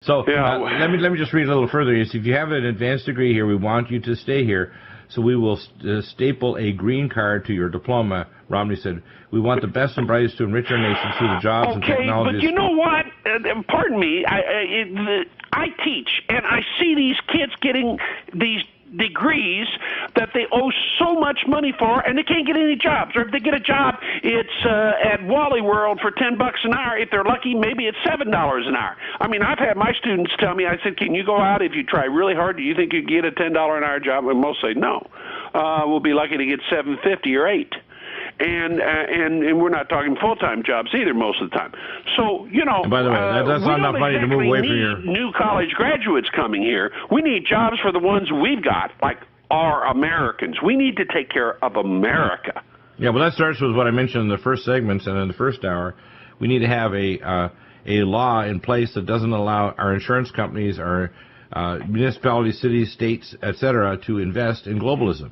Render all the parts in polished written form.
So let me just read a little further. If you have an advanced degree here, we want you to stay here. So we will staple a green card to your diploma. Romney said, we want the best and brightest to enrich our nation through the jobs and technologies. But you know what? Pardon me. I teach, and I see these kids getting these degrees that they owe so much money for, and they can't get any jobs. Or if they get a job, it's at Wally World for $10 an hour. If they're lucky, maybe it's $7 an hour. I mean, I've had my students tell me, I said, can you go out if you try really hard? Do you think you can get a $10 an hour job? And most say no. We'll be lucky to get $7.50 or $8. And we're not talking full-time jobs either most of the time. So, you know, and by the way, that's not enough money to move away from your... new college graduates coming here. We need jobs for the ones we've got, like our Americans. We need to take care of America. Yeah, well, that starts with what I mentioned in the first segments and in the first hour. We need to have a law in place that doesn't allow our insurance companies, our municipalities, cities, states, etc., to invest in globalism.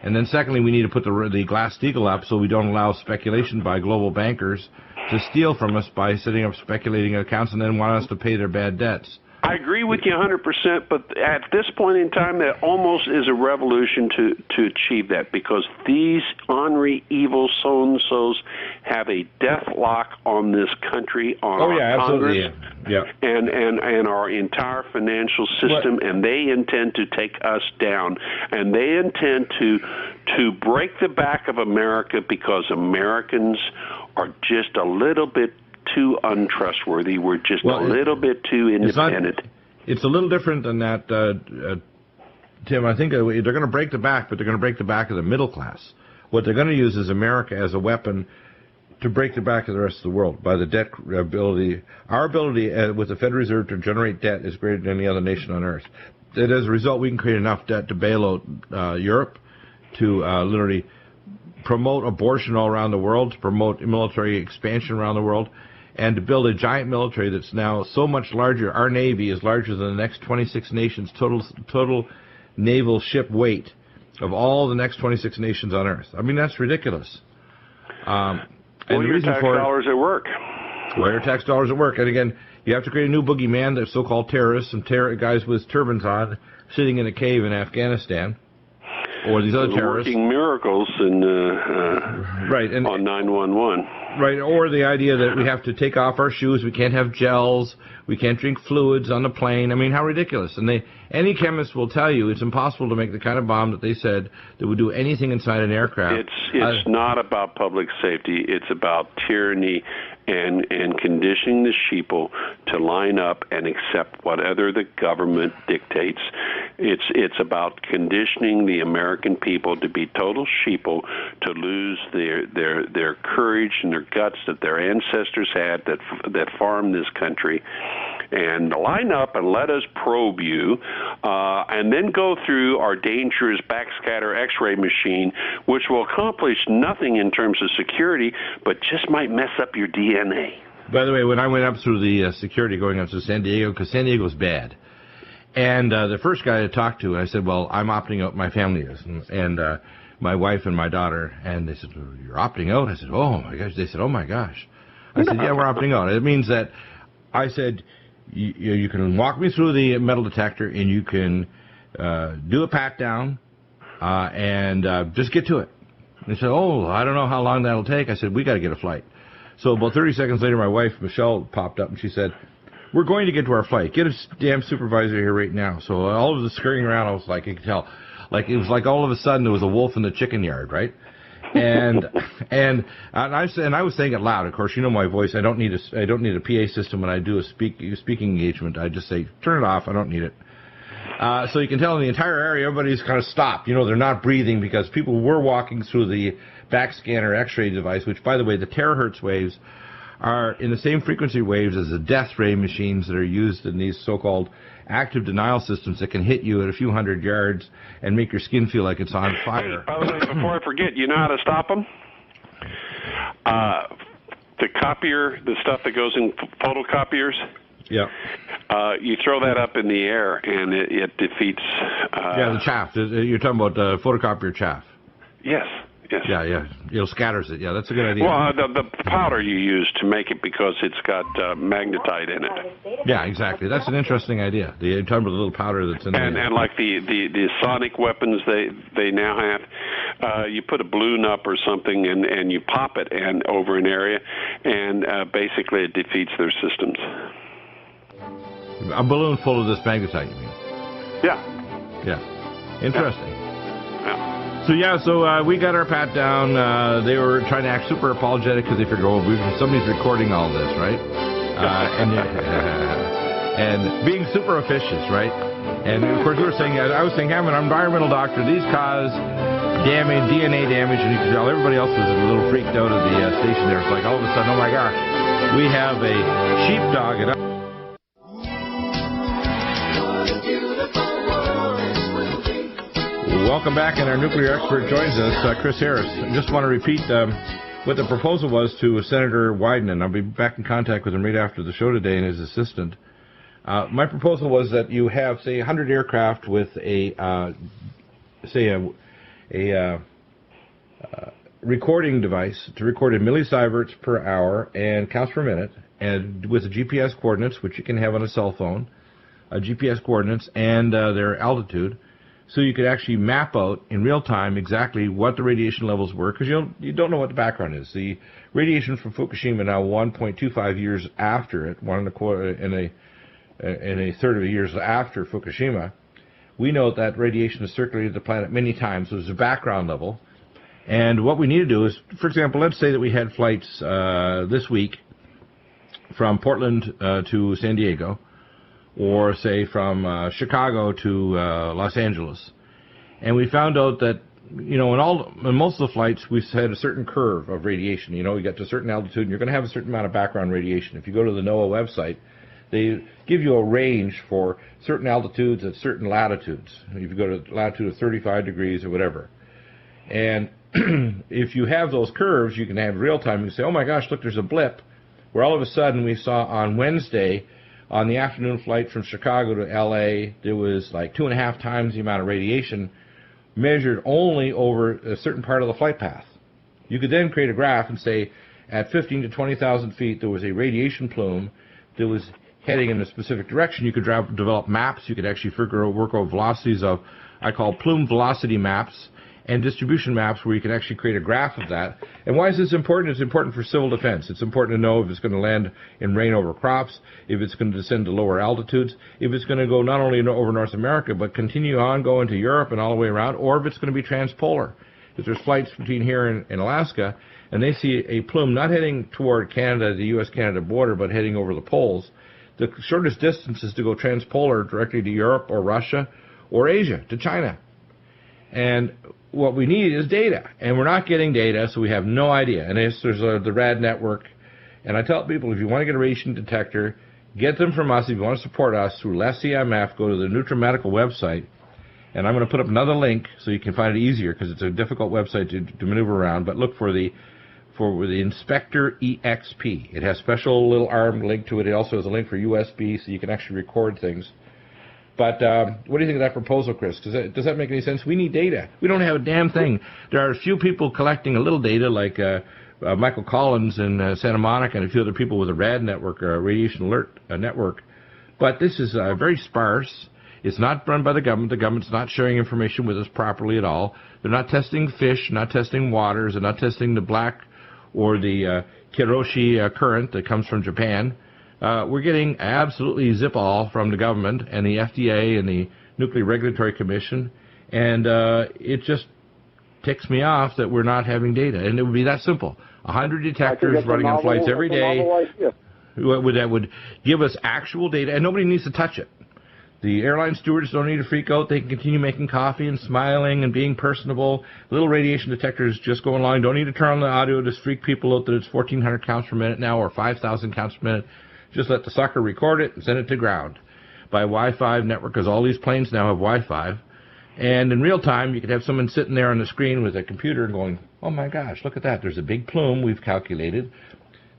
And then secondly, we need to put the Glass-Steagall up so we don't allow speculation by global bankers to steal from us by setting up speculating accounts and then want us to pay their bad debts. I agree with you 100%, but at this point in time, that almost is a revolution to achieve that, because these ornery, evil so-and-sos have a death lock on this country, on our Congress, and our entire financial system, and they intend to take us down, and they intend to break the back of America because Americans are just a little bit too untrustworthy. We're just a little bit too independent. It's a little different than that, Tim. I think they're going to break the back, but they're going to break the back of the middle class. What they're going to use is America as a weapon to break the back of the rest of the world by the debt ability. Our ability with the Federal Reserve to generate debt is greater than any other nation on earth. And as a result, we can create enough debt to bail out Europe, to literally promote abortion all around the world, to promote military expansion around the world, and to build a giant military that's now so much larger. Our Navy is larger than the next 26 nations' total naval ship weight of all the next 26 nations on Earth. I mean, that's ridiculous. Well, your tax dollars at work. Well, your tax dollars at work. And again, you have to create a new boogeyman, the so-called terrorists and guys with turbans on, sitting in a cave in Afghanistan. Or these other terrorists. Working miracles on 911. Right, or the idea that we have to take off our shoes, we can't have gels, we can't drink fluids on the plane. I mean, how ridiculous. And any chemist will tell you it's impossible to make the kind of bomb that they said that would do anything inside an aircraft. It's not about public safety. It's about tyranny and conditioning the sheeple to line up and accept whatever the government dictates. It's about conditioning the American people to be total sheeple, to lose their courage and their guts that their ancestors had that farmed this country, and line up and let us probe you, and then go through our dangerous backscatter X-ray machine, which will accomplish nothing in terms of security, but just might mess up your DNA. By the way, when I went up through the security going up to San Diego, because San Diego's bad, and the first guy I talked to, I said, well, I'm opting out, my family is, and my wife and my daughter, and they said, well, you're opting out? I said, oh my gosh. They said, oh my gosh. I said, yeah, we're opting out. It means that, I said, you can walk me through the metal detector and you can do a pat down and just get to it. And they said, oh, I don't know how long that'll take. I said, we got to get a flight. So about 30 seconds later, my wife, Michelle, popped up and she said, we're going to get to our flight. Get a damn supervisor here right now. So all of the scurrying around, I was like, you could tell. Like, it was like all of a sudden there was a wolf in the chicken yard, right? And I was saying it loud. Of course, you know my voice. I don't need a PA system when I do a speaking engagement. I just say, turn it off. I don't need it. So you can tell in the entire area, everybody's kind of stopped. You know, they're not breathing because people were walking through the backscanner X-ray device, which, by the way, the terahertz waves are in the same frequency waves as the death ray machines that are used in these so-called active denial systems that can hit you at a few hundred yards and make your skin feel like it's on fire. Hey, by the way, before I forget, you know how to stop them? The copier, the stuff that goes in photocopiers. Yeah. You throw that up in the air and it defeats. The chaff. You're talking about photocopier chaff. Yes. Yes. Yeah. It scatters it. Yeah, that's a good idea. Well, the powder you use to make it because it's got magnetite in it. Yeah, exactly. That's an interesting idea. You're talking about the little powder that's in there. And like the sonic weapons they now have, you put a balloon up or something and you pop it over an area, and basically it defeats their systems. A balloon full of this magnetite, you mean? Yeah. Interesting. Yeah. So we got our pat down. They were trying to act super apologetic because they figured, somebody's recording all this, right? And being super officious, right? And of course, I was saying, I'm an environmental doctor. These cause damage, DNA damage, and you can tell everybody else was a little freaked out at the station there. It's like all of a sudden, oh my gosh, we have a sheepdog and. Welcome back, and our nuclear expert joins us, Chris Harris. I just want to repeat what the proposal was to Senator Wyden, and I'll be back in contact with him right after the show today and his assistant. My proposal was that you have, say, 100 aircraft with a recording device to record in millisieverts per hour and counts per minute, and with the GPS coordinates, which you can have on a cell phone, GPS coordinates and their altitude. So you could actually map out in real time exactly what the radiation levels were, because you don't know what the background is. The radiation from Fukushima now 1.25 years after it, 1.25 in a third of a years after Fukushima, we know that radiation has circulated the planet many times. So there's a background level. And what we need to do is, for example, let's say that we had flights this week from Portland to San Diego, or say from Chicago to Los Angeles. And we found out that, in most of the flights, we've had a certain curve of radiation. We get to a certain altitude, and you're going to have a certain amount of background radiation. If you go to the NOAA website, they give you a range for certain altitudes at certain latitudes. If you go to latitude of 35 degrees or whatever. And if you have those curves, you can have real time. You can say, oh my gosh, look, there's a blip, where all of a sudden we saw on Wednesday, on the afternoon flight from Chicago to L.A., there was like 2.5 times the amount of radiation measured only over a certain part of the flight path. You could then create a graph and say at 15 to 20,000 feet there was a radiation plume that was heading in a specific direction. You could develop maps. You could actually work out velocities of, I call plume velocity maps, and distribution maps where you can actually create a graph of that. And why is this important? It's important for civil defense. It's important to know if it's going to land in rain over crops, if it's going to descend to lower altitudes, if it's going to go not only over North America, but continue on, go into Europe and all the way around, or if it's going to be transpolar. If there's flights between here and Alaska, and they see a plume not heading toward Canada, the U.S.-Canada border, but heading over the poles, the shortest distance is to go transpolar directly to Europe or Russia or Asia, to China. And what we need is data, and we're not getting data, so we have no idea. And there's the RAD network, and I tell people, if you want to get a radiation detector, get them from us. If you want to support us through LessCMF, go to the NutriMedical website, and I'm going to put up another link so you can find it easier, because it's a difficult website to maneuver around. But look for the Inspector EXP. It has special little arm link to it. It also has a link for USB, so you can actually record things. But what do you think of that proposal, Chris? Does that make any sense? We need data. We don't have a damn thing. There are a few people collecting a little data, like Michael Collins in Santa Monica and a few other people with a RAD network, a radiation alert network. But this is very sparse. It's not run by the government. The government's not sharing information with us properly at all. They're not testing fish, not testing waters, they're not testing the black or the Kiroshi current that comes from Japan. We're getting absolutely zip all from the government and the FDA and the Nuclear Regulatory Commission, and it just ticks me off that we're not having data. And it would be that simple. 100 detectors running on flights every day that would give us actual data, and nobody needs to touch it. The airline stewards don't need to freak out. They can continue making coffee and smiling and being personable. Little radiation detectors just go along. Don't need to turn on the audio to freak people out that it's 1,400 counts per minute now or 5,000 counts per minute. Just let the sucker record it and send it to ground by Wi-Fi network, because all these planes now have Wi-Fi. And in real time, you could have someone sitting there on the screen with a computer and going, oh my gosh, look at that. There's a big plume we've calculated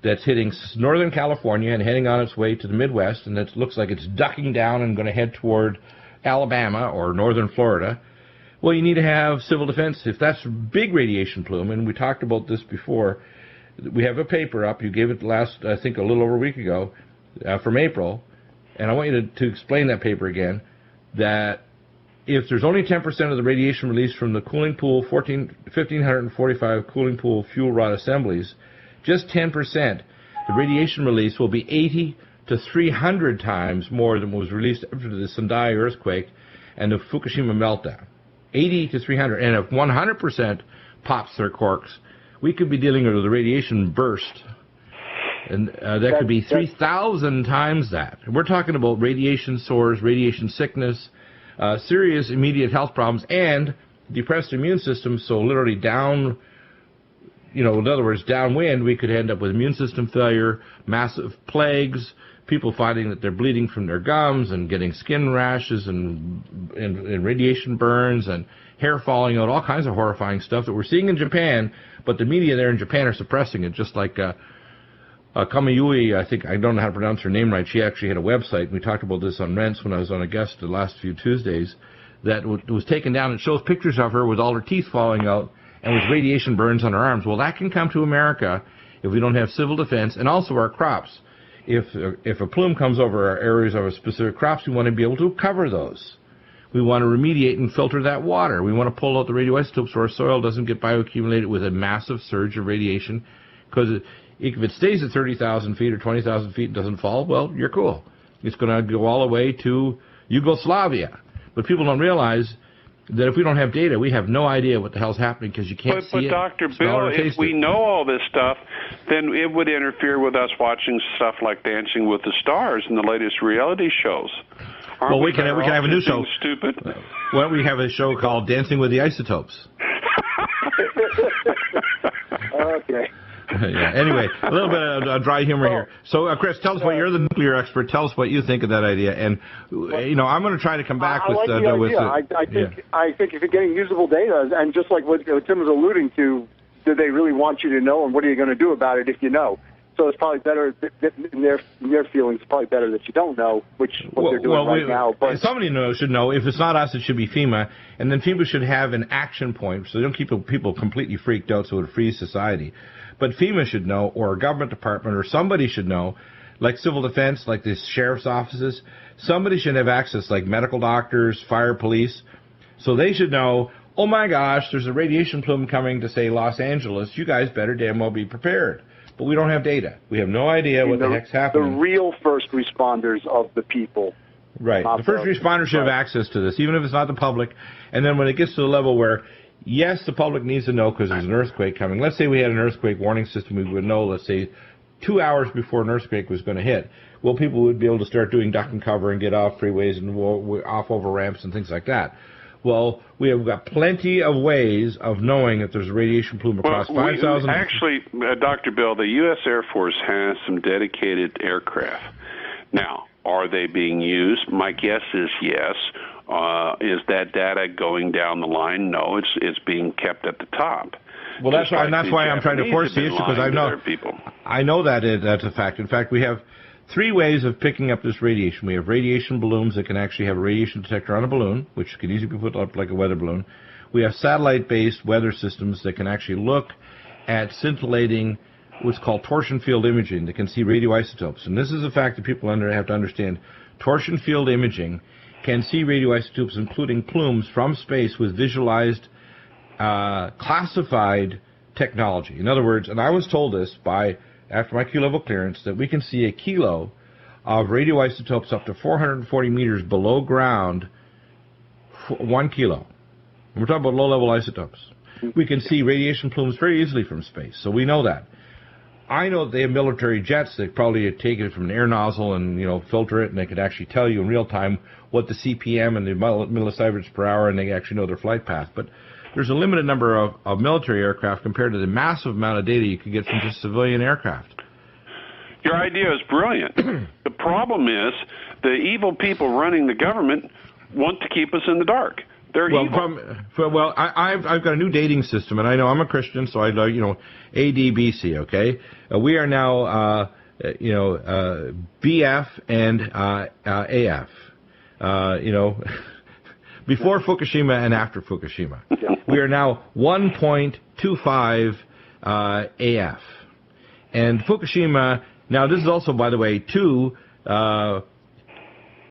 that's hitting Northern California and heading on its way to the Midwest, and it looks like it's ducking down and going to head toward Alabama or Northern Florida. Well, you need to have civil defense. If that's big radiation plume, and we talked about this before, we have a paper up. You gave it last, I think, a little over a week ago, from April, and I want you to explain that paper again, that if there's only 10% of the radiation released from the cooling pool, 1,545 cooling pool fuel rod assemblies, just 10%, the radiation release will be 80 to 300 times more than was released after the Sendai earthquake and the Fukushima meltdown. 80 to 300. And if 100% pops their corks, we could be dealing with a radiation burst. And that could be 3,000 times that. And we're talking about radiation sores, radiation sickness, serious immediate health problems, and depressed immune system. So literally down, in other words, downwind, we could end up with immune system failure, massive plagues, people finding that they're bleeding from their gums and getting skin rashes and radiation burns and hair falling out, all kinds of horrifying stuff that we're seeing in Japan, but the media there in Japan are suppressing it, just like Kamayui, I don't know how to pronounce her name right, she actually had a website, and we talked about this on Rents when I was on a guest the last few Tuesdays, that was taken down. It shows pictures of her with all her teeth falling out and with radiation burns on her arms. Well, that can come to America if we don't have civil defense, and also our crops. If a plume comes over our areas of our specific crops, we want to be able to cover those. We want to remediate and filter that water. We want to pull out the radioisotopes so our soil doesn't get bioaccumulated with a massive surge of radiation, because if it stays at 30,000 feet or 20,000 feet and doesn't fall, well, you're cool. It's going to go all the way to Yugoslavia. But people don't realize that if we don't have data, we have no idea what the hell's happening, because you can't see it. But Dr. Bill, if we know all this stuff, then it would interfere with us watching stuff like Dancing with the Stars and the latest reality shows. Well, we can have a new show. Stupid. Why don't we have a show called Dancing with the Isotopes? Okay. Yeah. Anyway, a little bit of dry humor here. So, Chris, tell us what you're the nuclear expert. Tell us what you think of that idea, and I'm going to try to come back I with like the idea. I think if you're getting usable data, and just like what Tim was alluding to, do they really want you to know, and what are you going to do about it if you know? So it's probably better in their feelings. It's probably better that you don't know what they're doing right now. But somebody should know. If it's not us, it should be FEMA, and then FEMA should have an action point, so they don't keep people completely freaked out, so it frees society. But FEMA should know, or a government department, or somebody should know, like civil defense, like the sheriff's offices. Somebody should have access, like medical doctors, fire, police. So they should know, oh my gosh, there's a radiation plume coming to, say, Los Angeles. You guys better damn well be prepared. But we don't have data. We have no idea what the heck's happening. The real first responders of the people. Right. The first responders should have access to this, even if it's not the public. And then when it gets to the level where, yes, the public needs to know because there's an earthquake coming. Let's say we had an earthquake warning system. We would know, let's say, 2 hours before an earthquake was going to hit. Well, people would be able to start doing duck and cover and get off freeways and off over ramps and things like that. Well, we have got plenty of ways of knowing if there's a radiation plume across 5,000... Actually, Dr. Bill, the U.S. Air Force has some dedicated aircraft. Now, are they being used? My guess is yes. Is that data going down the line? No, it's being kept at the top. Well, that's why I'm trying to force the issue, because I know that's a fact. In fact, we have 3 ways of picking up this radiation. We have radiation balloons that can actually have a radiation detector on a balloon, which can easily be put up like a weather balloon. We have satellite-based weather systems that can actually look at scintillating what's called torsion field imaging that can see radioisotopes. And this is a fact that people have to understand. Torsion field imaging can see radioisotopes, including plumes, from space with visualized, classified technology. In other words, and I was told this after my Q-level clearance, that we can see a kilo of radioisotopes up to 440 meters below ground, 1 kilo. And we're talking about low-level isotopes. We can see radiation plumes very easily from space, so we know that. I know that they have military jets that probably take it from an air nozzle and filter it, and they could actually tell you in real time what the CPM and the millisieverts per hour, and they actually know their flight path. But there's a limited number of military aircraft compared to the massive amount of data you could get from just civilian aircraft. Your idea is brilliant. The problem is the evil people running the government want to keep us in the dark. They're evil. I've got a new dating system, and I know I'm a Christian, so I know, ADBC, okay? We are now, BF and AF. before Fukushima and after Fukushima. Yeah. We are now 1.25 AF. And Fukushima, now this is also, by the way, 2